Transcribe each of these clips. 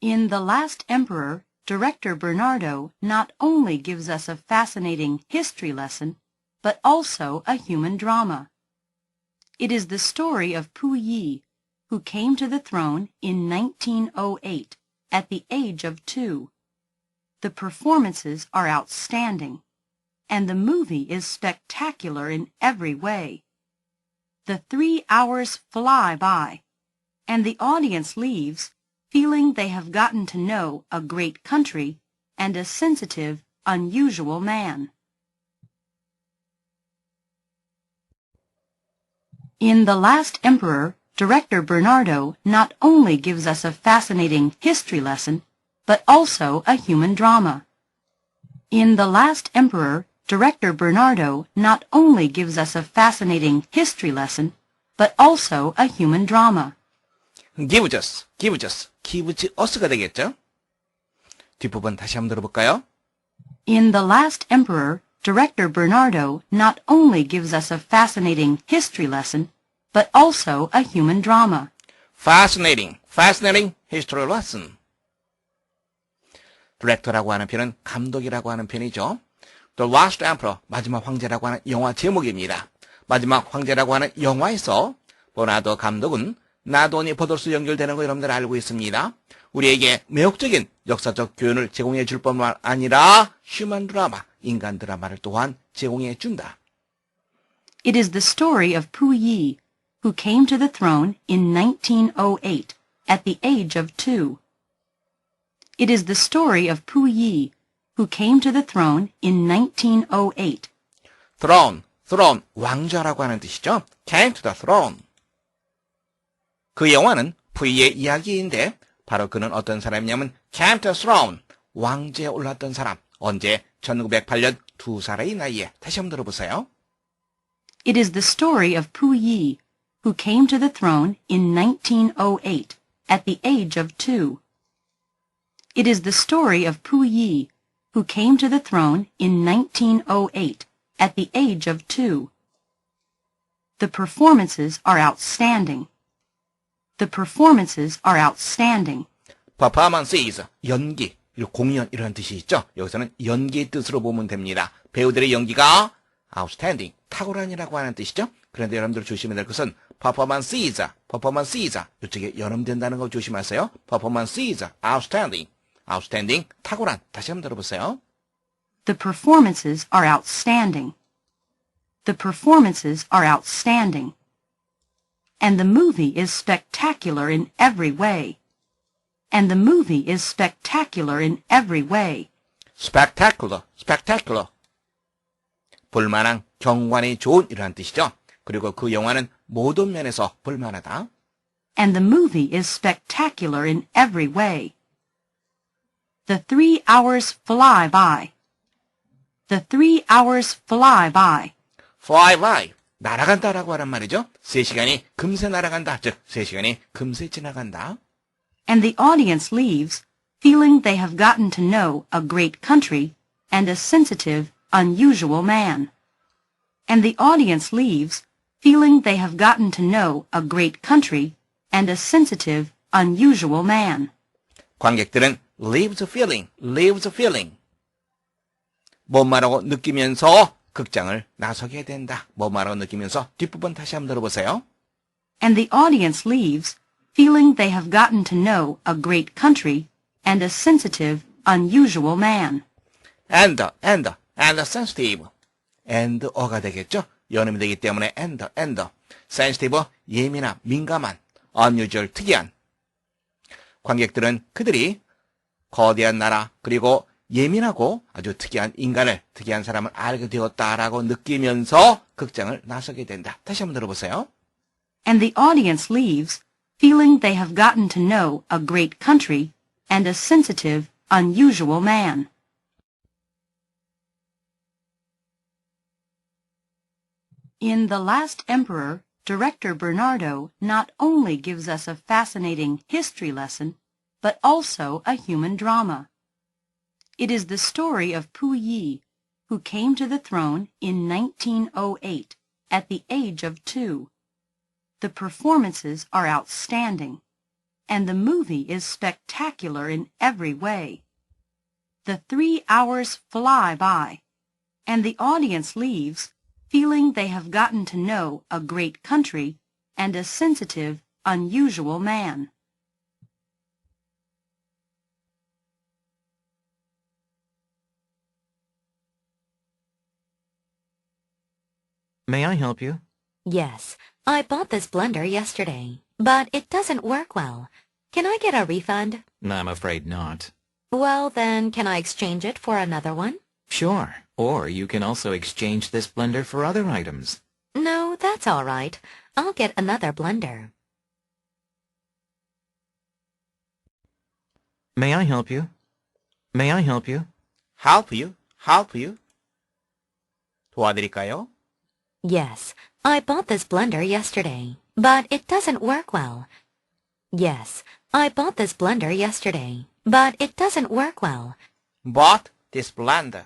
In The Last Emperor, director Bernardo not only gives us a fascinating history lesson, but also a human drama. It is the story of Puyi, who came to the throne in 1908 at the age of 2. The performances are outstanding, and the movie is spectacular in every way. The 3 hours fly by, and the audience leaves feeling they have gotten to know a great country and a sensitive, unusual man. In The Last Emperor, director Bernardo not only gives us a fascinating history lesson, but also a human drama. In The Last Emperor, director Bernardo not only gives us a fascinating history lesson, but also a human drama. gives us가 되겠죠? 뒷부분 다시 한번 들어볼까요? In The Last Emperor, director Bernardo not only gives us a fascinating history lesson, but also a human drama. Fascinating history lesson. 디렉터라고 하는 표현은 감독이라고 하는 표현이죠. The Last Emperor, 마지막 황제라고 하는 영화 제목입니다. 마지막 황제라고 하는 영화에서 버나더 감독은 나도니 버더스 연결되는 거 여러분들 알고 있습니다. 우리에게 매혹적인 역사적 교훈을 제공해 줄 뿐만 아니라 휴먼 드라마, 인간 드라마를 또한 제공해 준다. It is the story of Puyi, who came to the throne in 1908 at the age of 2. It is the story of Puyi, who came to the throne in 1908. Throne, 왕좌라고 하는 뜻이죠. Came to the throne. 그 영화는 푸이의 이야기인데 바로 그는 어떤 사람이냐면 came to the throne, 왕제에 올랐던 사람. 언제? 1908년 2살의 나이에. 다시 한번 들어보세요. It is the story of Puyi, who came to the throne in 1908 at the age of 2. It is the story of Puyi, who came to the throne in 1908 at the age of 2. The performances are outstanding. The performances are outstanding. performances, 연기, 공연 이런 뜻이 있죠. 여기서는 연기의 뜻으로 보면 됩니다. 배우들의 연기가 outstanding, 탁월한이라고 하는 뜻이죠. 그런데 여러분들 조심해야 될 것은 performances, 이쪽에 연음된다는 거 조심하세요. performances, outstanding, 탁월한. 다시 한번 들어보세요. The performances are outstanding. The performances are outstanding. And the movie is spectacular in every way. And the movie is spectacular in every way. spectacular. 볼만한, 경관이 좋은 이라는 뜻이죠. 그리고 그 영화는 모든 면에서 볼만하다. And the movie is spectacular in every way. The 3 hours fly by. The 3 hours fly by. fly by, 날아간다라고 하는 말이죠. 3시간이 금세 날아간다. 즉, 3시간이 금세 지나간다. And the audience leaves feeling they have gotten to know a great country and a sensitive, unusual man. And the audience leaves feeling they have gotten to know a great country and a sensitive, unusual man. 관객들은 leaves feeling. 뭐 말하고 느끼면서 극장을 나서게 된다. 뭐 말하고 느끼면서 뒷부분 다시 한번 들어보세요. And the audience leaves feeling they have gotten to know a great country and a sensitive, unusual man. and sensitive. and어가 되겠죠. 연음이 되기 때문에 and. sensitive, 예민한, 민감한, unusual, 특이한. 관객들은 그들이 거대한 나라 그리고 예민하고 아주 특이한 사람을 알게 되었다라고 느끼면서 극장을 나서게 된다. 다시 한번 들어보세요. And the audience leaves feeling they have gotten to know a great country and a sensitive, unusual man. In The Last Emperor, director Bernardo not only gives us a fascinating history lesson, but also a human drama. It is the story of Puyi, who came to the throne in 1908 at the age of 2. The performances are outstanding, and the movie is spectacular in every way. The 3 hours fly by, and the audience leaves feeling they have gotten to know a great country and a sensitive, unusual man. May I help you? Yes, I bought this blender yesterday, but it doesn't work well. Can I get a refund? I'm afraid not. Well, then, can I exchange it for another one? Sure, or you can also exchange this blender for other items. No, that's all right. I'll get another blender. May I help you? May I help you? help you, help you. 도와드릴까요? Yes, I bought this blender yesterday, but it doesn't work well. Yes, I bought this blender yesterday, but it doesn't work well. Bought this blender.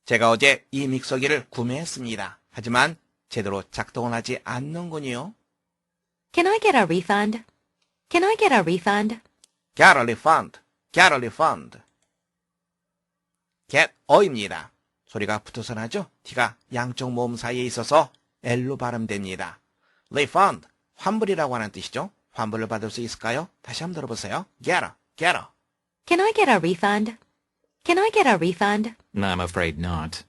제가 어제 이 믹서기를 구매했습니다. 하지만 제대로 작동을 하지 않는군요. Can I get a refund? Can I get a refund? Get a refund, get a refund. get 어입니다. 소리가 붙어서 나죠? T가 양쪽 모음 사이에 있어서 L로 발음됩니다. refund, 환불이라고 하는 뜻이죠. 환불을 받을 수 있을까요? 다시 한번 들어보세요. get a, get a. Can I get a refund? Can I get a refund? I'm afraid not.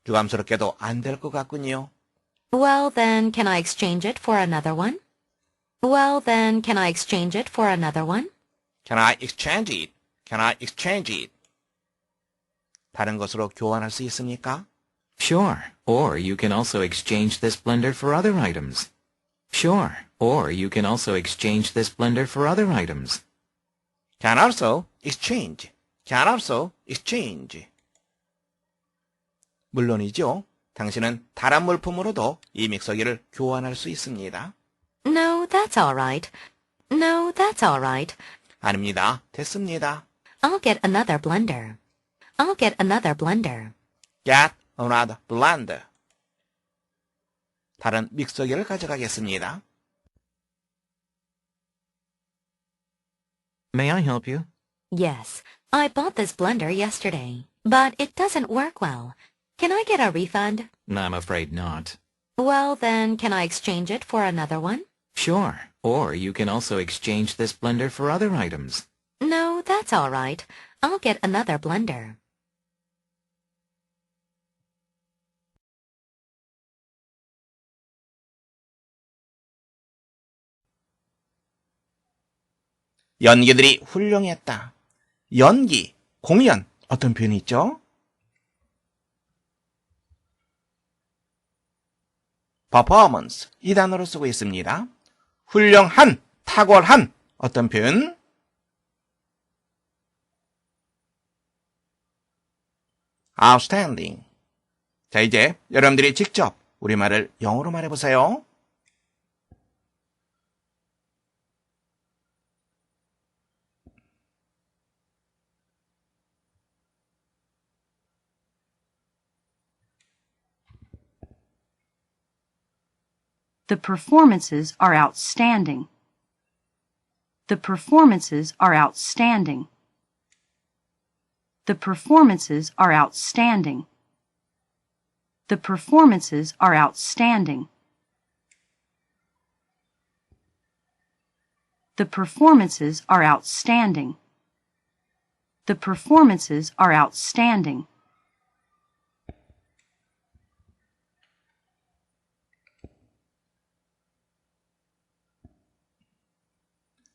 유감스럽게도 안 될 것 같군요. Well, then, can I exchange it for another one? Well, then, can I exchange it for another one? Can I exchange it? Can I exchange it? 다른 것으로 교환할 수 있습니까? Sure, or you can also exchange this blender for other items. Sure, or you can also exchange this blender for other items. Can also exchange. Can also exchange. 물론이죠. 당신은 다른 물품으로도 이 믹서기를 교환할 수 있습니다. No, that's all right. No, that's all right. 아닙니다. 됐습니다. I'll get another blender. I'll get another blender. Get another blender. 다른 믹서기를 가져가겠습니다. May I help you? Yes, I bought this blender yesterday, but it doesn't work well. Can I get a refund? I'm afraid not. Well, then, can I exchange it for another one? Sure, or you can also exchange this blender for other items. No, that's all right. I'll get another blender. 연기들이 훌륭했다. 연기, 공연, 어떤 표현이 있죠? performance, 이 단어로 쓰고 있습니다. 훌륭한, 탁월한, 어떤 표현? outstanding. 자, 이제 여러분들이 직접 우리말을 영어로 말해보세요. The performances are outstanding. The performances are outstanding. The performances are outstanding. The performances are outstanding. The performances are outstanding. The performances are outstanding.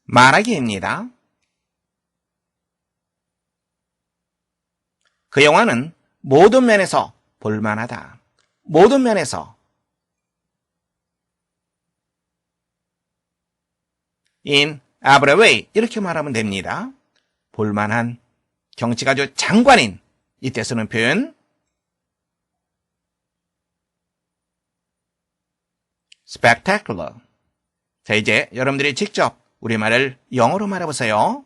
말하기입니다. 그 영화는 모든 면에서 볼만하다. 모든 면에서. in every way 이렇게 말하면 됩니다. 볼만한, 경치가 아주 장관인 이때 쓰는 표현 spectacular. 자, 이제 여러분들이 직접 우리말을 영어로 말해보세요.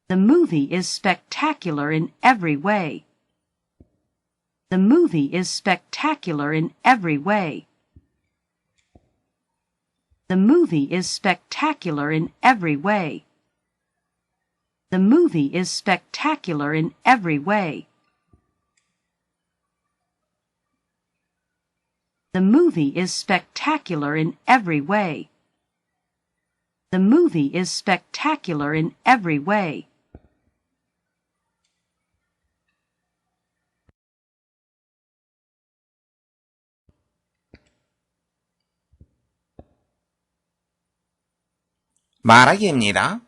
The movie is spectacular in every way. The movie is spectacular in every way. The movie is spectacular in every way. The movie is spectacular in every way. The movie is spectacular in every way. The movie is spectacular in every way. 말하기입니다.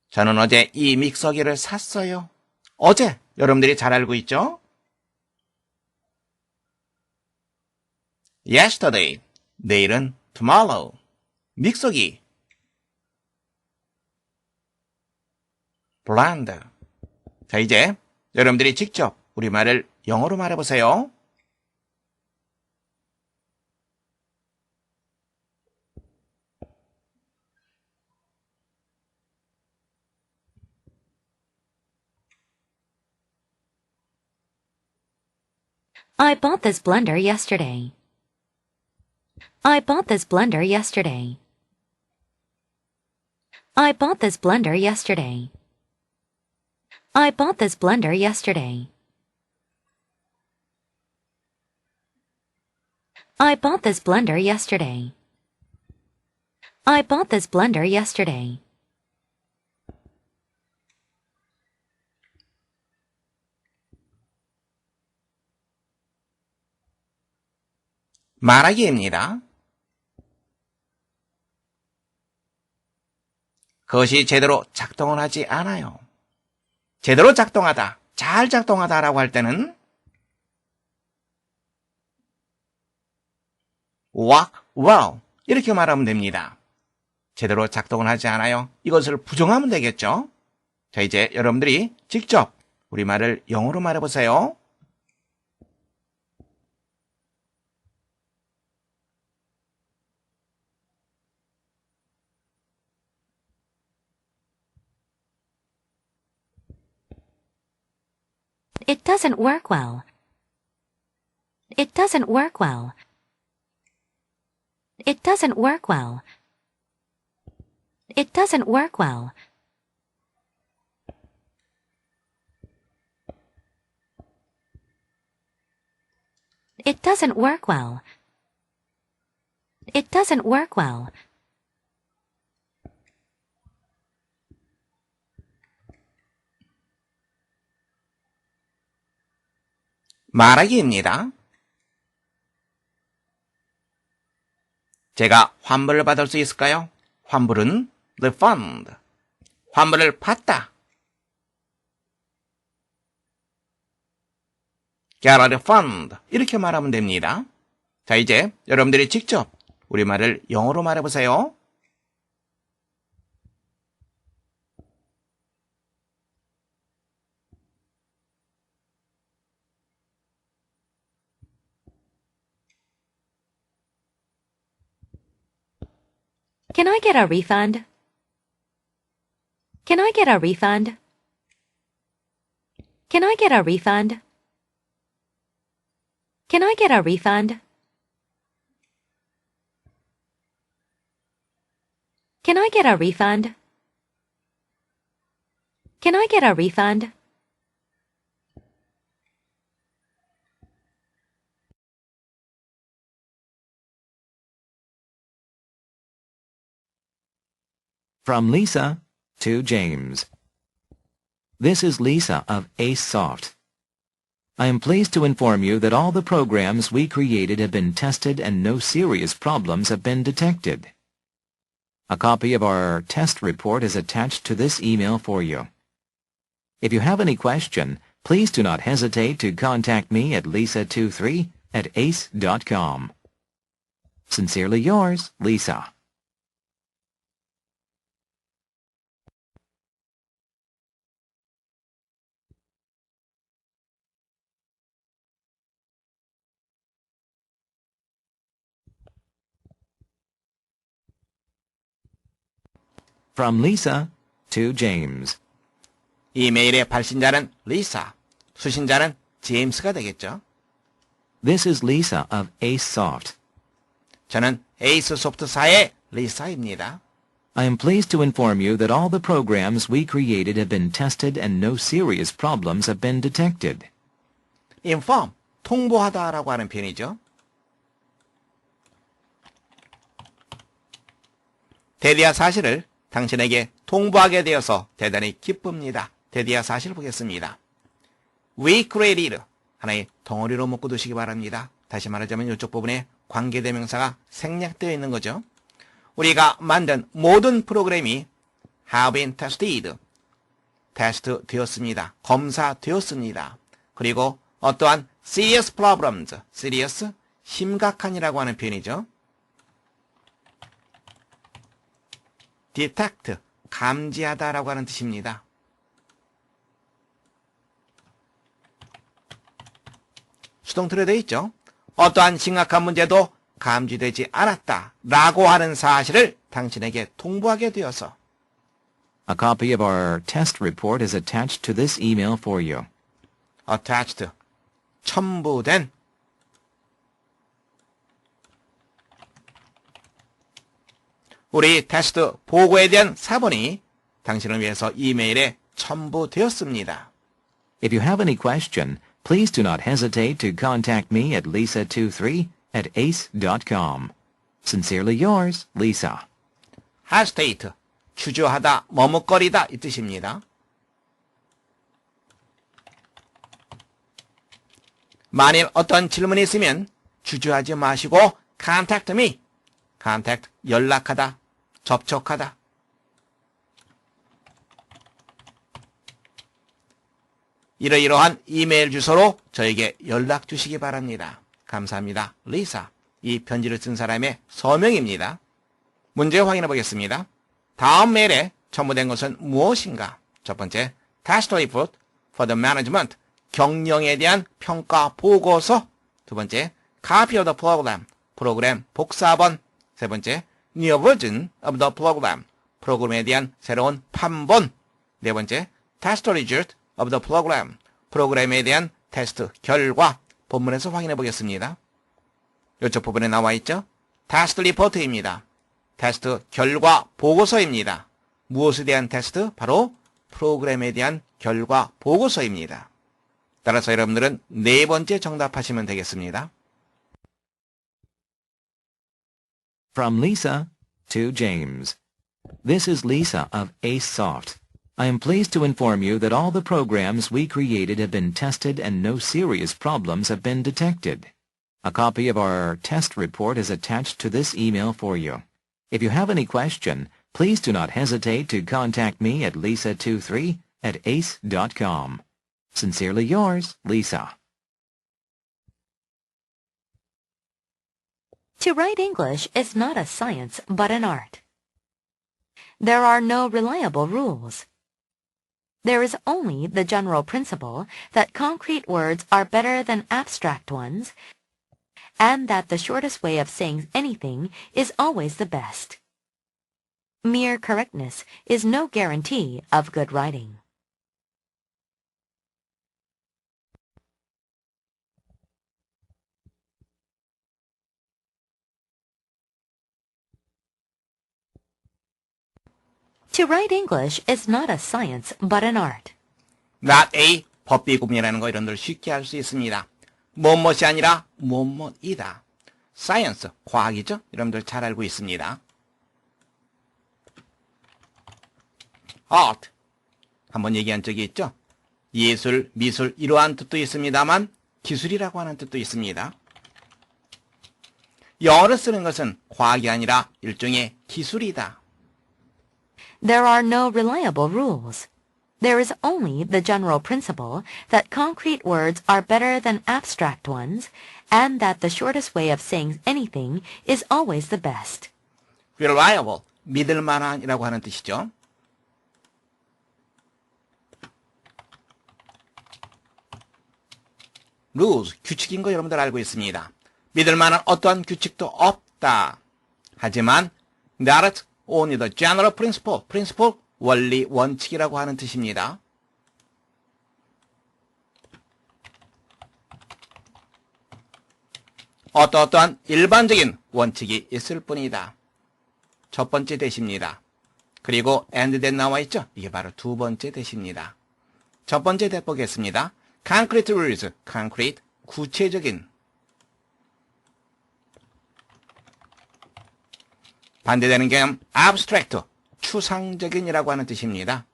저는 어제 이 믹서기를 샀어요. 어제, 여러분들이 잘 알고 있죠? Yesterday, 내일은 tomorrow. 믹서기. blender. 자, 이제 여러분들이 직접 우리말을 영어로 말해보세요. I bought this blender yesterday. I bought this blender yesterday. I bought this blender yesterday. I bought this blender yesterday. I bought this blender yesterday. I bought this blender yesterday. 말하기입니다. 그것이 제대로 작동을 하지 않아요. 제대로 작동하다, 잘 작동하다라고 할 때는 work well 이렇게 말하면 됩니다. 제대로 작동을 하지 않아요. 이것을 부정하면 되겠죠. 자, 이제 여러분들이 직접 우리말을 영어로 말해보세요. It doesn't work well. It doesn't work well. It doesn't work well. It doesn't work well. It doesn't work well. It doesn't work well. 말하기입니다. 제가 환불을 받을 수 있을까요? 환불은 refund. 환불을 받다. get a refund. 이렇게 말하면 됩니다. 자, 이제 여러분들이 직접 우리말을 영어로 말해보세요. Can I get a refund? Can I get a refund? Can I get a refund? Can I get a refund? Can I get a refund? Can I get a refund? From Lisa to James. This is Lisa of AceSoft. I am pleased to inform you that all the programs we created have been tested and no serious problems have been detected. A copy of our test report is attached to this email for you. If you have any question, please do not hesitate to contact me at lisa23@ace.com. Sincerely yours, Lisa. From Lisa to James. 이메일의 발신자는 리사, 수신자는 제임스가 되겠죠. This is Lisa of AceSoft. 저는 에이스소프트사의 리사입니다. I am pleased to inform you that all the programs we created have been tested and no serious problems have been detected. inform, 통보하다라고 하는 표현이죠. 대디아 사실을 당신에게 통보하게 되어서 대단히 기쁩니다. 대디아 사실 보겠습니다. We created, 하나의 덩어리로 묶고 두시기 바랍니다. 다시 말하자면 이쪽 부분에 관계대명사가 생략되어 있는 거죠. 우리가 만든 모든 프로그램이 have been tested, 테스트 되었습니다. 검사되었습니다. 그리고 어떠한 serious problems, serious, 심각한이라고 하는 표현이죠. detect, 감지하다라고 하는 뜻입니다. 수동태로 되어 있죠. 어떠한 심각한 문제도 감지되지 않았다라고 하는 사실을 당신에게 통보하게 되어서 A copy of our test report is attached to this email for you. attached, 첨부된 우리 테스트 보고에 대한 사본이 당신을 위해서 이메일에 첨부되었습니다. If you have any question, please do not hesitate to contact me at lisa23@ace.com. Sincerely yours, Lisa. hesitate, 주저하다, 머뭇거리다 이 뜻입니다. 만일 어떤 질문이 있으면 주저하지 마시고 contact me, contact, 연락하다, 접촉하다. 이러이러한 이메일 주소로 저에게 연락 주시기 바랍니다. 감사합니다. 리사. 이 편지를 쓴 사람의 서명입니다. 문제 확인해 보겠습니다. 다음 메일에 첨부된 것은 무엇인가? 첫 번째, test report for the management, 경영에 대한 평가 보고서. 두 번째, copy of the program, 프로그램 복사본. 세 번째, new version of the program, 프로그램에 대한 새로운 판본. 네 번째, test result of the program, 프로그램에 대한 테스트 결과. 본문에서 확인해 보겠습니다. 이쪽 부분에 나와 있죠? 테스트 리포트입니다. 테스트 결과 보고서입니다. 무엇에 대한 테스트? 바로 프로그램에 대한 결과 보고서입니다. 따라서 여러분들은 네 번째 정답하시면 되겠습니다. From Lisa to James. This is Lisa of AceSoft. I am pleased to inform you that all the programs we created have been tested and no serious problems have been detected. A copy of our test report is attached to this email for you. If you have any question, please do not hesitate to contact me at lisa23@ace.com. Sincerely yours, Lisa. To write English is not a science but an art. There are no reliable rules. There is only the general principle that concrete words are better than abstract ones, and that the shortest way of saying anything is always the best. Mere correctness is no guarantee of good writing. To write English is not a science but an art. not a 법비구문이라는 거 여러분들 쉽게 할 수 있습니다. 무엇이 아니라 무엇이다. science, 과학이죠? 여러분들 잘 알고 있습니다. art, 한번 얘기한 적이 있죠? 예술, 미술 이러한 뜻도 있습니다만 기술이라고 하는 뜻도 있습니다. 영어를 쓰는 것은 과학이 아니라 일종의 기술이다. There are no reliable rules. There is only the general principle that concrete words are better than abstract ones, and that the shortest way of saying anything is always the best. reliable, 믿을 만한이라고 하는 뜻이죠. rules, 규칙인 거 여러분들 알고 있습니다. 믿을 만한 어떠한 규칙도 없다. 하지만 not only the general principle, principle, 원리, 원칙이라고 하는 뜻입니다. 어떠한 일반적인 원칙이 있을 뿐이다. 첫 번째 대시입니다. 그리고 and then 나와 있죠? 이게 바로 두 번째 대시입니다. 첫 번째 대 보겠습니다. concrete rules, concrete, 구체적인. 반대되는 개념 abstract, 추상적인이라고 하는 뜻입니다.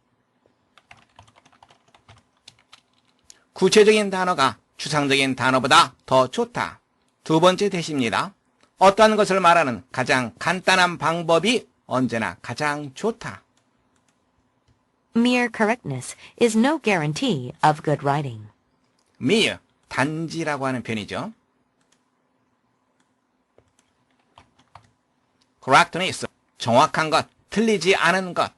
구체적인 단어가 추상적인 단어보다 더 좋다. 두 번째 대시입니다. 어떠한 것을 말하는 가장 간단한 방법이 언제나 가장 좋다. Mere correctness is no guarantee of good writing. mere, 단지라고 하는 표현이죠. correctness, 정확한 것, 틀리지 않은 것.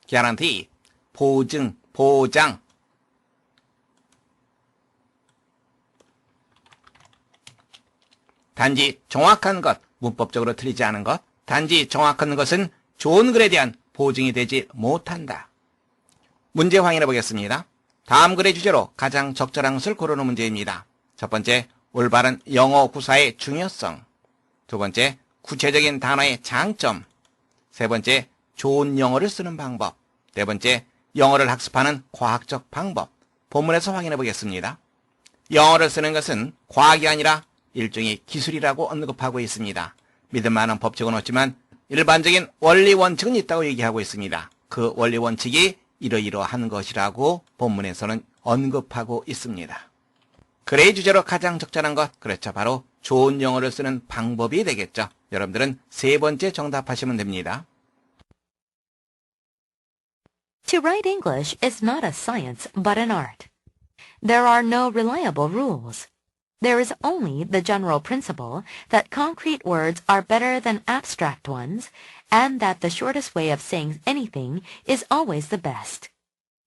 guarantee, 보증, 보장. 단지 정확한 것, 문법적으로 틀리지 않은 것. 단지 정확한 것은 좋은 글에 대한 보증이 되지 못한다. 문제 확인해 보겠습니다. 다음 글의 주제로 가장 적절한 것을 고르는 문제입니다. 첫 번째, 올바른 영어 구사의 중요성. 두 번째, 구체적인 단어의 장점. 세 번째, 좋은 영어를 쓰는 방법. 네 번째, 영어를 학습하는 과학적 방법. 본문에서 확인해 보겠습니다. 영어를 쓰는 것은 과학이 아니라 일종의 기술이라고 언급하고 있습니다. 믿을 만한 법칙은 없지만 일반적인 원리 원칙은 있다고 얘기하고 있습니다. 그 원리 원칙이 이러이러한 것이라고 본문에서는 언급하고 있습니다. 글의 주제로 가장 적절한 것, 그렇죠. 바로 좋은 영어를 쓰는 방법이 되겠죠. 여러분들은 세 번째 정답하시면 됩니다. To write English is not a science but an art. There are no reliable rules. There is only the general principle that concrete words are better than abstract ones, and that the shortest way of saying anything is always the best.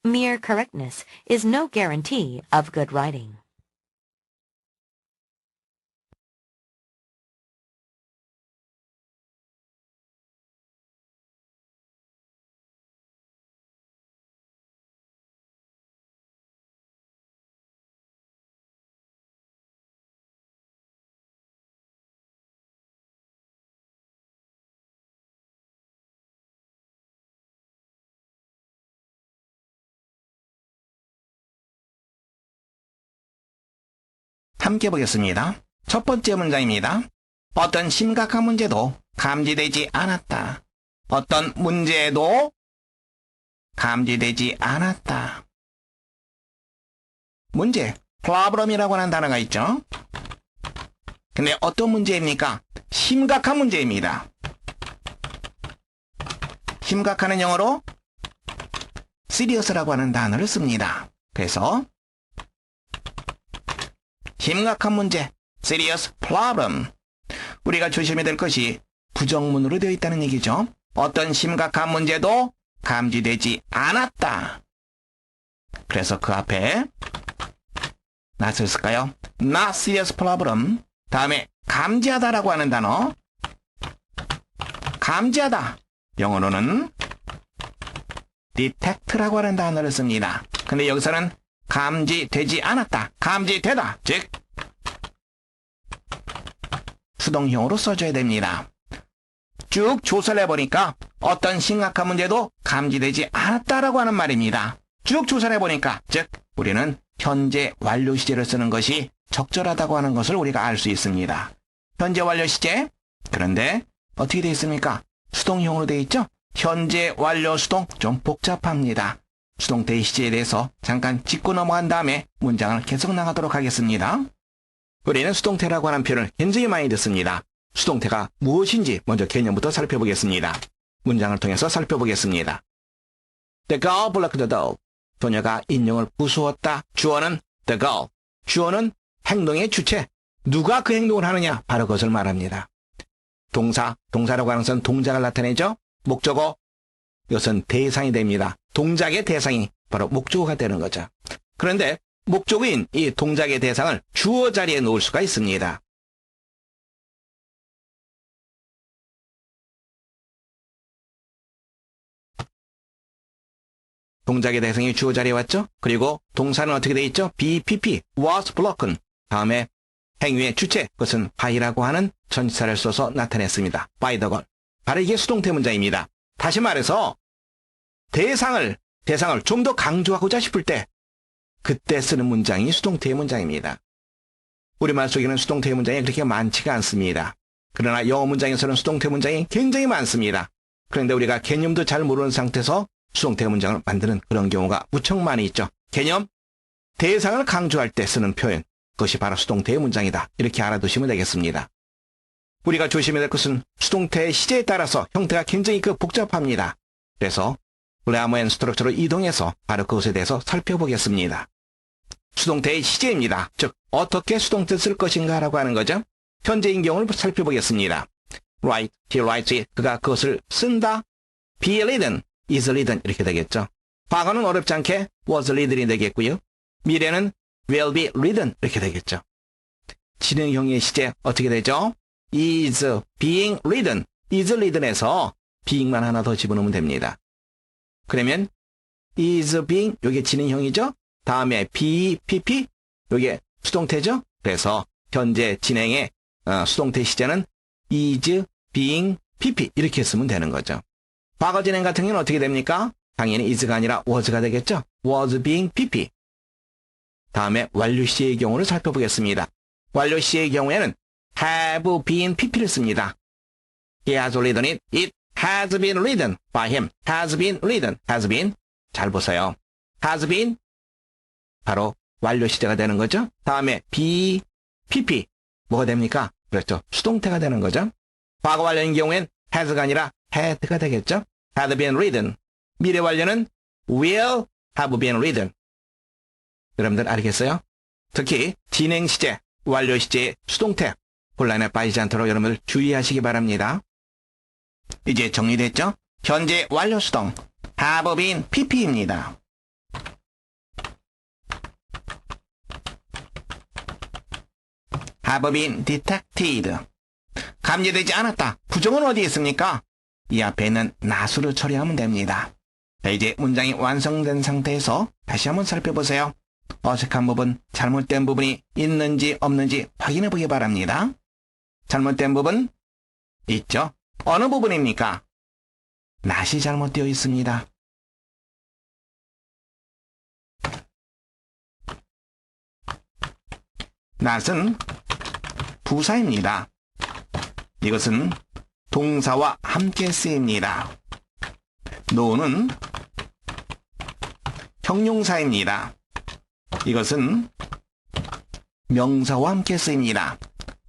Mere correctness is no guarantee of good writing. 함께 보겠습니다. 첫 번째 문장입니다. 어떤 심각한 문제도 감지되지 않았다. 어떤 문제도 감지되지 않았다. 문제, problem이라고 하는 단어가 있죠. 근데 어떤 문제입니까? 심각한 문제입니다. 심각한은 영어로 serious라고 하는 단어를 씁니다. 그래서 심각한 문제, serious problem. 우리가 조심해야 될 것이 부정문으로 되어 있다는 얘기죠. 어떤 심각한 문제도 감지되지 않았다. 그래서 그 앞에 낫을 쓸까요? Not serious problem. 다음에 감지하다라고 하는 단어. 감지하다. 영어로는 detect라고 하는 단어를 씁니다. 근데 여기서는 감지되지 않았다. 감지되다. 즉 수동형으로 써줘야 됩니다. 쭉 조사를 해보니까 어떤 심각한 문제도 감지되지 않았다라고 하는 말입니다. 쭉 조사를 해보니까 즉 우리는 현재 완료 시제를 쓰는 것이 적절하다고 하는 것을 우리가 알 수 있습니다. 현재 완료 시제. 그런데 어떻게 되어 있습니까? 수동형으로 되어 있죠? 현재 완료 수동 좀 복잡합니다. 수동태 시제에 대해서 잠깐 짚고 넘어간 다음에 문장을 계속 나가도록 하겠습니다. 우리는 수동태라고 하는 표현을 굉장히 많이 듣습니다. 수동태가 무엇인지 먼저 개념부터 살펴보겠습니다. 문장을 통해서 살펴보겠습니다. The girl blocked the door. 소녀가 인형을 부수었다. 주어는 the girl. 주어는 행동의 주체. 누가 그 행동을 하느냐? 바로 그것을 말합니다. 동사, 동사라고 하는 것은 동작을 나타내죠. 목적어, 이것은 대상이 됩니다. 동작의 대상이 바로 목적어가 되는 거죠. 그런데 목적어인 이 동작의 대상을 주어 자리에 놓을 수가 있습니다. 동작의 대상이 주어 자리에 왔죠? 그리고 동사는 어떻게 돼 있죠? BPP, was broken. 다음에 행위의 주체, 그것은 by라고 하는 전치사를 써서 나타냈습니다. by the girl. 바로 이게 수동태 문장입니다. 다시 말해서 대상을 좀 더 강조하고자 싶을 때 그때 쓰는 문장이 수동태의 문장입니다. 우리말 속에는 수동태의 문장이 그렇게 많지가 않습니다. 그러나 영어 문장에서는 수동태 문장이 굉장히 많습니다. 그런데 우리가 개념도 잘 모르는 상태에서 수동태 문장을 만드는 그런 경우가 무척 많이 있죠. 개념, 대상을 강조할 때 쓰는 표현, 그것이 바로 수동태의 문장이다. 이렇게 알아두시면 되겠습니다. 우리가 조심해야 될 것은 수동태의 시제에 따라서 형태가 굉장히 복잡합니다. 그래서 그래머 앤 스트럭처로 이동해서 바로 그것에 대해서 살펴보겠습니다. 수동태의 시제입니다. 즉 어떻게 수동태 쓸 것인가 라고 하는 거죠. 현재인 경우를 살펴보겠습니다. write, he writes it, 그가 그것을 쓴다. be written, is written 이렇게 되겠죠. 과거는 어렵지 않게 was written이 되겠고요. 미래는 will be written 이렇게 되겠죠. 진행형의 시제 어떻게 되죠? is being written, is written에서 being만 하나 더 집어넣으면 됩니다. 그러면 is being, 요게 진행형이죠. 다음에 be, pp, 요게 수동태죠. 그래서 현재 진행의 수동태 시제는 is being pp 이렇게 쓰면 되는 거죠. 과거 진행 같은 경우는 어떻게 됩니까? 당연히 is가 아니라 was가 되겠죠. was being pp. 다음에 완료 시제의 경우를 살펴보겠습니다. 완료 시제의 경우에는 have been pp를 씁니다. He has written it. It has been written by him. has been written. has been. 잘 보세요. has been. 바로 완료 시제가 되는 거죠. 다음에 be, pp. 뭐가 됩니까? 그렇죠. 수동태가 되는 거죠. 과거 완료인 경우엔 has가 아니라 had가 되겠죠. had been written. 미래 완료는 will have been written. 여러분들 알겠어요? 특히 진행 시제, 완료 시제의 수동태 혼란에 빠지지 않도록 여러분들 주의하시기 바랍니다. 이제 정리됐죠? 현재 완료 수동 have been pp입니다. have been detected. 감지되지 않았다. 부정은 어디에 있습니까? 이 앞에 있는 not으로 처리하면 됩니다. 자, 이제 문장이 완성된 상태에서 다시 한번 살펴보세요. 어색한 부분, 잘못된 부분이 있는지 없는지 확인해 보기 바랍니다. 잘못된 부분 있죠? 어느 부분입니까? not이 잘못되어 있습니다. not은 부사입니다. 이것은 동사와 함께 쓰입니다. no는 형용사입니다. 이것은 명사와 함께 쓰입니다.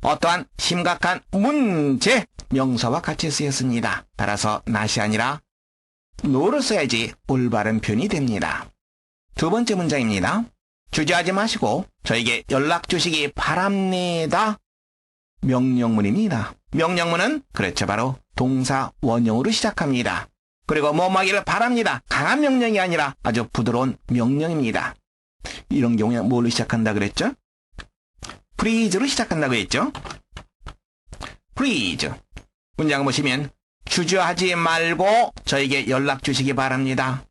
어떠한 심각한 문제, 명사와 같이 쓰였습니다. 따라서 not이 아니라 no를 써야지 올바른 표현이 됩니다. 두 번째 문장입니다. 주저하지 마시고 저에게 연락 주시기 바랍니다. 명령문입니다. 명령문은 그렇죠. 바로 동사 원형으로 시작합니다. 그리고 뭐뭐 하기를 바랍니다. 강한 명령이 아니라 아주 부드러운 명령입니다. 이런 경우에 뭘로 시작한다 그랬죠? please로 시작한다고 했죠? please. 문장을 보시면 주저하지 말고 저에게 연락 주시기 바랍니다.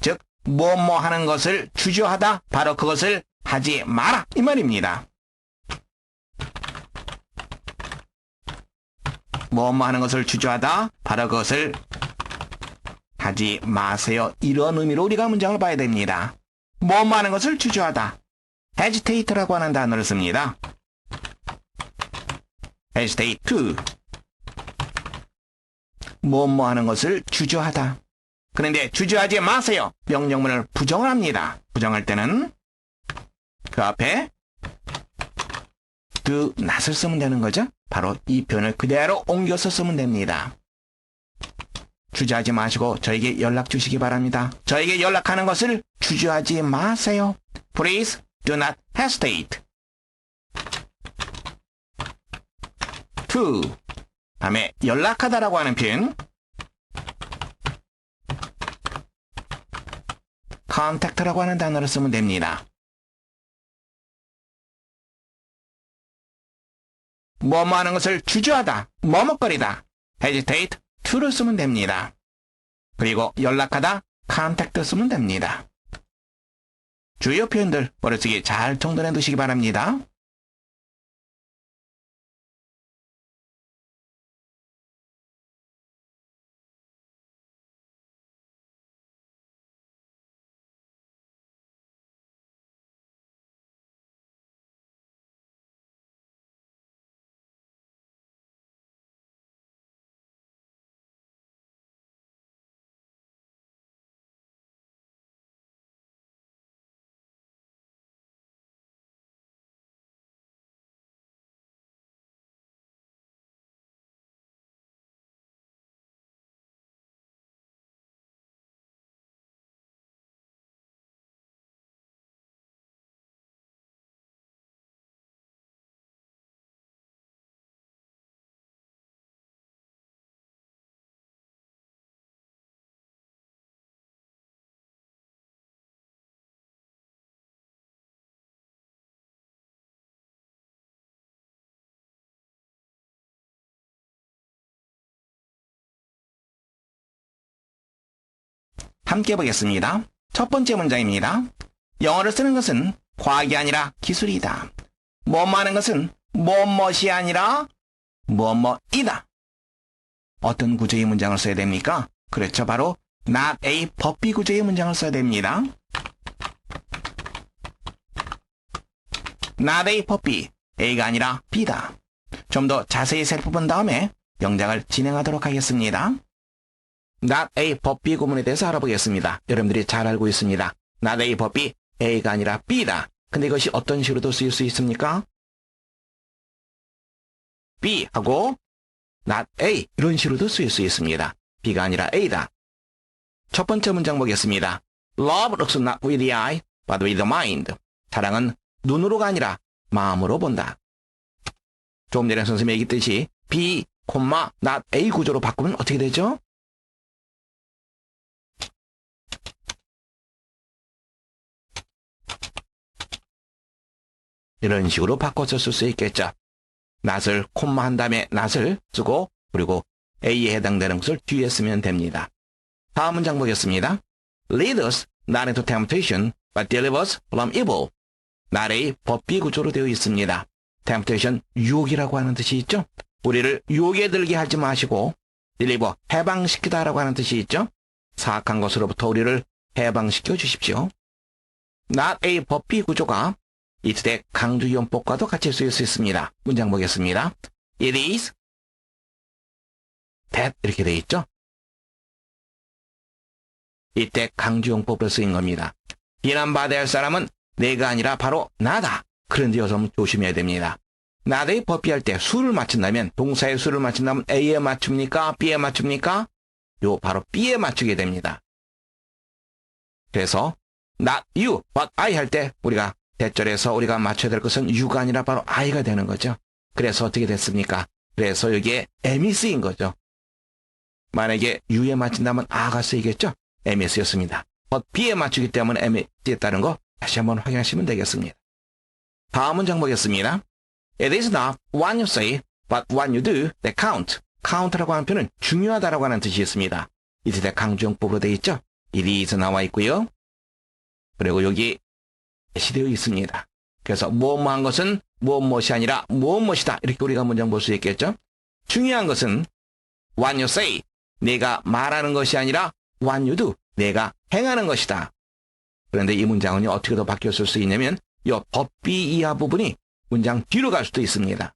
즉 뭐뭐 하는 것을 주저하다, 바로 그것을 하지 마라 이 말입니다. 뭐뭐 하는 것을 주저하다, 바로 그것을 하지 마세요. 이런 의미로 우리가 문장을 봐야 됩니다. 뭐뭐 하는 것을 주저하다. hesitate라고 하는 단어를 씁니다. hesitate to. 뭐뭐 하는 것을 주저하다. 그런데 주저하지 마세요. 명령문을 부정을 합니다. 부정할 때는 그 앞에 do not을 쓰면 되는 거죠. 바로 이 표현을 그대로 옮겨서 쓰면 됩니다. 주저하지 마시고 저에게 연락 주시기 바랍니다. 저에게 연락하는 것을 주저하지 마세요. Please do not hesitate. to. 다음에 연락하다라고 하는 표현. contact라고 하는 단어를 쓰면 됩니다. 뭐뭐 하는 것을 주저하다, 머뭇거리다. hesitate to를 쓰면 됩니다. 그리고 연락하다, contact 쓰면 됩니다. 주요 표현들 머릿속에 잘 정돈해 두시기 바랍니다. 함께 보겠습니다. 첫 번째 문장입니다. 영어를 쓰는 것은 과학이 아니라 기술이다. 뭐뭐하는 것은 뭐뭐이 아니라 뭐뭐이다. 어떤 구조의 문장을 써야 됩니까? 그렇죠. 바로 not a 법비 구조의 문장을 써야 됩니다. not a 법비, A가 아니라 B다. 좀 더 자세히 살펴본 다음에 영작을 진행하도록 하겠습니다. not a 법비 구문에 대해서 알아보겠습니다. 여러분들이 잘 알고 있습니다. not a 법비, A가 아니라 B다. 근데 이것이 어떤 식으로도 쓰일 수 있습니까? B하고 not A 이런 식으로도 쓰일 수 있습니다. B가 아니라 A다. 첫 번째 문장 보겠습니다. Love looks not with the eye, but with the mind. 사랑은 눈으로가 아니라 마음으로 본다. 조금 전에 선생님이 얘기했듯이 B, not A 구조로 바꾸면 어떻게 되죠? 이런 식으로 바꿔서 쓸 수 있겠죠. not을 콤마 한 다음에 not을 쓰고 그리고 A에 해당되는 것을 뒤에 쓰면 됩니다. 다음 문장 보겠습니다. Lead us not into temptation, but deliver us from evil. not의 법비 구조로 되어 있습니다. temptation, 유혹이라고 하는 뜻이 있죠. 우리를 유혹에 들게 하지 마시고 deliver, 해방시키다라고 하는 뜻이 있죠. 사악한 것으로부터 우리를 해방시켜 주십시오. not의 법비 구조가 이때 강조용법과도 같이 쓰일 수 있습니다. 문장 보겠습니다. It is that 이렇게 되어 있죠. 이때 강조용법으로 쓰인 겁니다. 비난받아야 할 사람은 내가 아니라 바로 나다. 그런데 여러분 조심해야 됩니다. 나의 법비할 때 수를 맞춘다면 동사의 수를 맞춘다면 A에 맞춥니까? B에 맞춥니까? 요 바로 B에 맞추게 됩니다. 그래서 not you, but I 할 때 우리가 대절에서 우리가 맞춰야 될 것은 you가 아니라 바로 I가 되는 거죠. 그래서 어떻게 됐습니까? 그래서 여기에 M이 쓰인 거죠. 만약에 U에 맞춘다면 A가 쓰이겠죠? M이 쓰였습니다. B에 맞추기 때문에 M이 쓰였다는 거 다시 한번 확인하시면 되겠습니다. 다음 문장 보겠습니다. It is not what you say, but what you do that count. count라고 하는 표현은 중요하다라고 하는 뜻이 있습니다. 이때 강조용법으로 되어 있죠? It is 나와 있고요. 그리고 여기 시되어 있습니다. 그래서 뭐뭐한 것은 무엇이 아니라 무엇이다. 이렇게 우리가 문장 볼 수 있겠죠? 중요한 것은 what you say, 내가 말하는 것이 아니라 what you do, 내가 행하는 것이다. 그런데 이 문장은 어떻게 더 바뀌었을 수 있냐면 이 법비 이하 부분이 문장 뒤로 갈 수도 있습니다.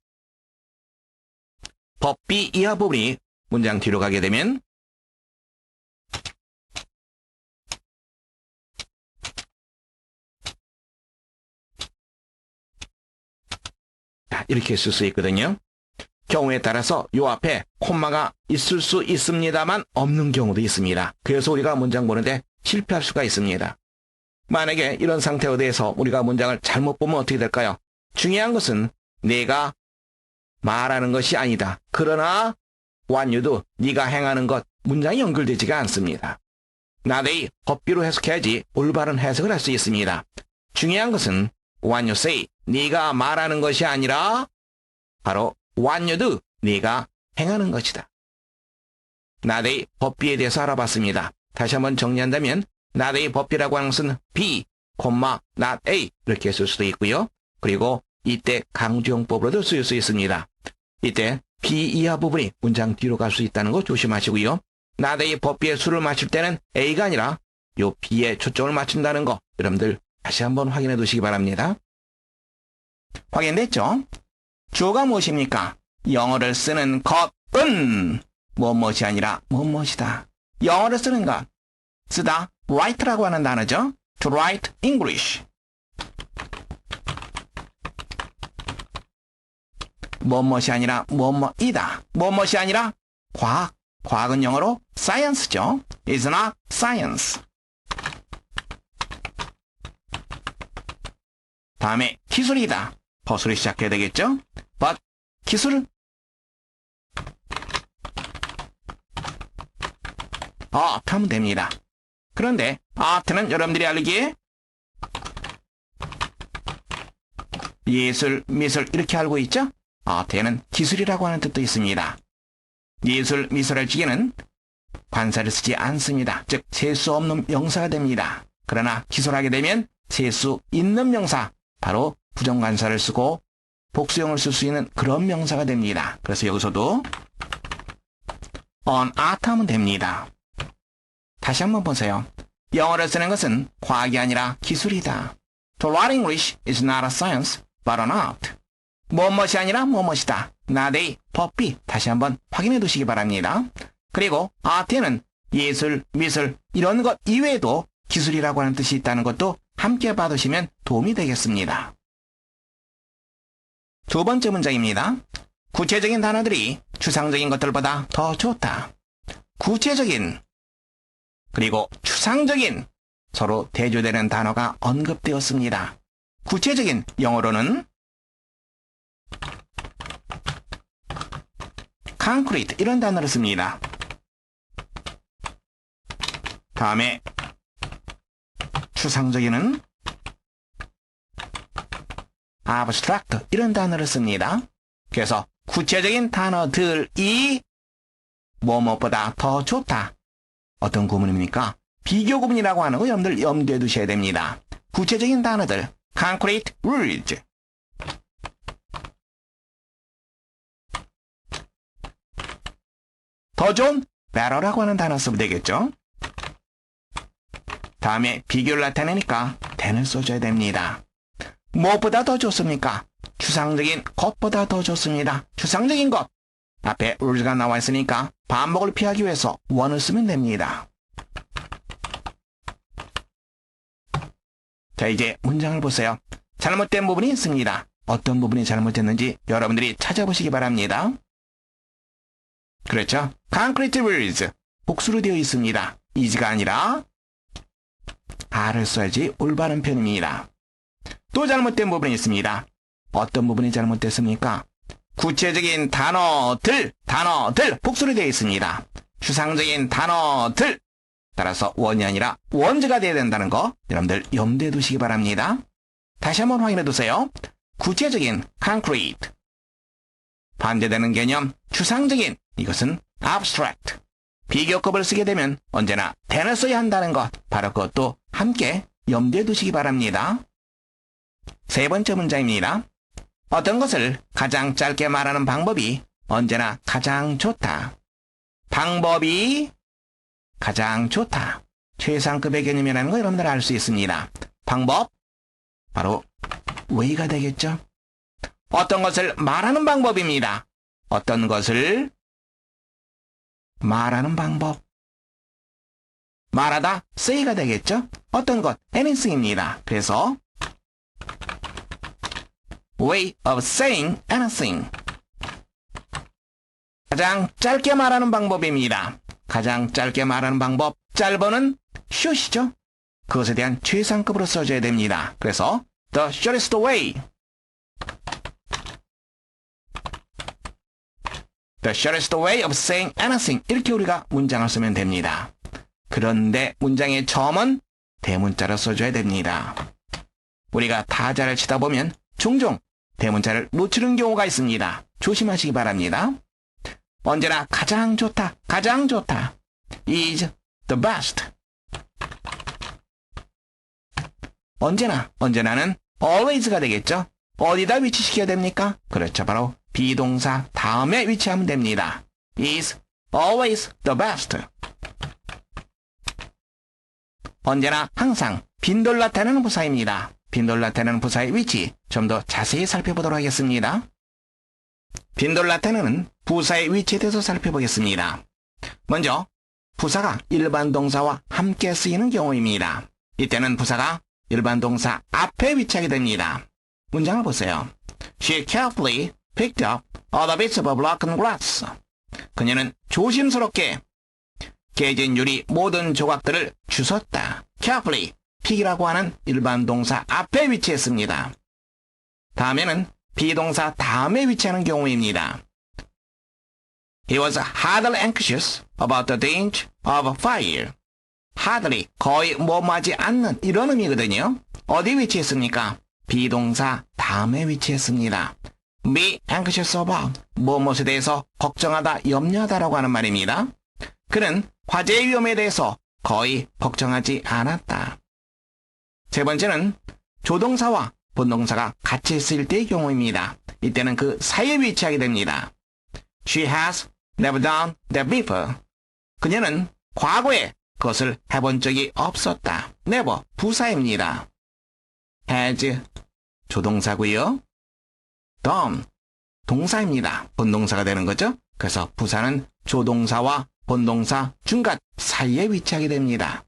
법비 이하 부분이 문장 뒤로 가게 되면 이렇게 쓸 수 있거든요. 경우에 따라서 요 앞에 콤마가 있을 수 있습니다만 없는 경우도 있습니다. 그래서 우리가 문장 보는데 실패할 수가 있습니다. 만약에 이런 상태에 대해서 우리가 문장을 잘못 보면 어떻게 될까요? 중요한 것은 내가 말하는 것이 아니다. 그러나 what you do, 네가 행하는 것, 문장이 연결되지가 않습니다. 나의 법비로 해석해야지 올바른 해석을 할 수 있습니다. 중요한 것은 what you say, 네가 말하는 것이 아니라 바로 what you do, 네가 행하는 것이다. 나의 법비에 대해서 알아봤습니다. 다시 한번 정리한다면 not a 법비라고 하는 것은 be, not a 이렇게 쓸 수도 있고요. 그리고 이때 강조용법으로도 쓰일 수 있습니다. 이때 be 이하 부분이 문장 뒤로 갈 수 있다는 거 조심하시고요. not a 법비의 수를 맞출 때는 a가 아니라 요 be에 초점을 맞춘다는 거 여러분들 다시 한번 확인해 두시기 바랍니다. 확인됐죠? 주어가 무엇입니까? 영어를 쓰는 것은 무엇이 아니라 무엇이다. 영어를 쓰는 것, 쓰다 write라고 하는 단어죠. to write English. 무엇이 아니라 무엇이다. 무엇이 아니라 과학. 과학은 영어로 science죠. is not science. 다음에 기술이다. 허술이 시작해야 되겠죠? but 기술. 하면 됩니다. 그런데 art는 여러분들이 알기에 예술, 미술 이렇게 알고 있죠? art에는 기술이라고 하는 뜻도 있습니다. 예술, 미술을 지게는 관사를 쓰지 않습니다. 즉 셀 수 없는 명사가 됩니다. 그러나 기술하게 되면 셀 수 있는 명사, 바로 부정관사를 쓰고 복수형을 쓸 수 있는 그런 명사가 됩니다. 그래서 여기서도 on art 하면 됩니다. 다시 한번 보세요. 영어를 쓰는 것은 과학이 아니라 기술이다. To write English is not a science, but an art. 무엇이 아니라 무엇이다. not a 법비. 다시 한번 확인해 두시기 바랍니다. 그리고 art에는 예술, 미술 이런 것 이외에도 기술이라고 하는 뜻이 있다는 것도 함께 봐두시면 도움이 되겠습니다. 두 번째 문장입니다. 구체적인 단어들이 추상적인 것들보다 더 좋다. 구체적인 그리고 추상적인 서로 대조되는 단어가 언급되었습니다. 구체적인 영어로는 concrete 이런 단어를 씁니다. 다음에 추상적인은 abstract 이런 단어를 씁니다. 그래서 구체적인 단어들이 무엇보다 더 좋다. 어떤 구문입니까? 비교 구문이라고 하는 거 여러분들 염두에 두셔야 됩니다. 구체적인 단어들 concrete words. 더 좋은 better라고 하는 단어 쓰면 되겠죠. 다음에 비교를 나타내니까 then을 써줘야 됩니다. 무엇보다 더 좋습니까? 추상적인 것보다 더 좋습니다. 추상적인 것. 앞에 words가 나와 있으니까 반복을 피하기 위해서 one을 쓰면 됩니다. 자, 이제 문장을 보세요. 잘못된 부분이 있습니다. 어떤 부분이 잘못됐는지 여러분들이 찾아보시기 바랍니다. 그렇죠? concrete words. 복수로 되어 있습니다. is가 아니라 R을 써야지 올바른 표현입니다. 또 잘못된 부분이 있습니다. 어떤 부분이 잘못됐습니까? 구체적인 단어들 복수로 되어 있습니다. 추상적인 단어들 따라서 원이 아니라 원즈가 되어야 된다는 거 여러분들 염두에 두시기 바랍니다. 다시 한번 확인해 두세요. 구체적인 concrete 반대되는 개념 추상적인 이것은 abstract 비교급을 쓰게 되면 언제나 then을 써야 한다는 것 바로 그것도 함께 염두에 두시기 바랍니다. 세 번째 문장입니다. 어떤 것을 가장 짧게 말하는 방법이 언제나 가장 좋다. 방법이 가장 좋다. 최상급의 개념이라는 거 여러분들 알 수 있습니다. 방법, 바로 way가 되겠죠. 어떤 것을 말하는 방법입니다. 어떤 것을 말하는 방법. 말하다 say가 되겠죠. 어떤 것, anything입니다. 그래서 way of saying anything. 가장 짧게 말하는 방법입니다. 가장 짧게 말하는 방법. 짧어는 short이죠. 그것에 대한 최상급으로 써줘야 됩니다. 그래서 the shortest way. The shortest way of saying anything. 이렇게 우리가 문장을 쓰면 됩니다. 그런데 문장의 처음은 대문자로 써줘야 됩니다. 우리가 타자를 치다 보면 종종 대문자를 놓치는 경우가 있습니다. 조심하시기 바랍니다. 언제나 가장 좋다, 가장 좋다. is the best. 언제나는 always가 되겠죠. 어디다 위치시켜야 됩니까? 그렇죠. 바로 비동사 다음에 위치하면 됩니다. is always the best. 언제나 항상 빈돌 나타내는 부사입니다. 빈돌 나타내는 부사의 위치 좀 더 자세히 살펴보도록 하겠습니다. 빈돌 나타내는 부사의 위치에 대해서 살펴보겠습니다. 먼저 부사가 일반 동사와 함께 쓰이는 경우입니다. 이때는 부사가 일반 동사 앞에 위치하게 됩니다. 문장을 보세요. She carefully picked up all the bits of broken glass. 그녀는 조심스럽게 깨진 유리 모든 조각들을 주웠다. carefully, pick이라고 하는 일반 동사 앞에 위치했습니다. 다음에는 비동사 다음에 위치하는 경우입니다. He was hardly anxious about the danger of fire. hardly, 거의 머무하지 않는 이런 의미거든요. 어디 위치했습니까? 비동사 다음에 위치했습니다. be anxious about, 무엇에 대해서 걱정하다, 염려하다라고 하는 말입니다. 그는 화재의 위험에 대해서 거의 걱정하지 않았다. 세 번째는 조동사와 본동사가 같이 쓰일 때의 경우입니다. 이때는 그 사이에 위치하게 됩니다. She has never done that before. 그녀는 과거에 그것을 해본 적이 없었다. never, 부사입니다. has, 조동사고요. done, 동사입니다. 본동사가 되는 거죠. 그래서 부사는 조동사와 본동사 중간 사이에 위치하게 됩니다.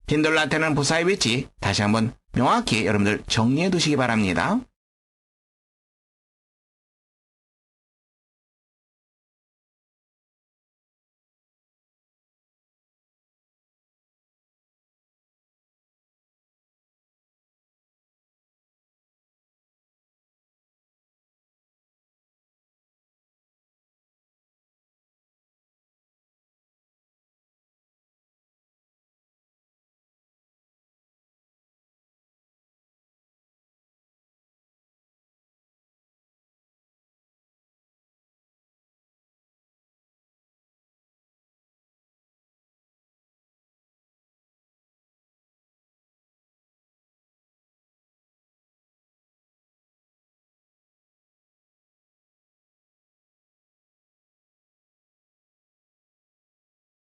빈돌 나타내는 부사의 위치 다시 한번 명확히 여러분들 정리해 두시기 바랍니다.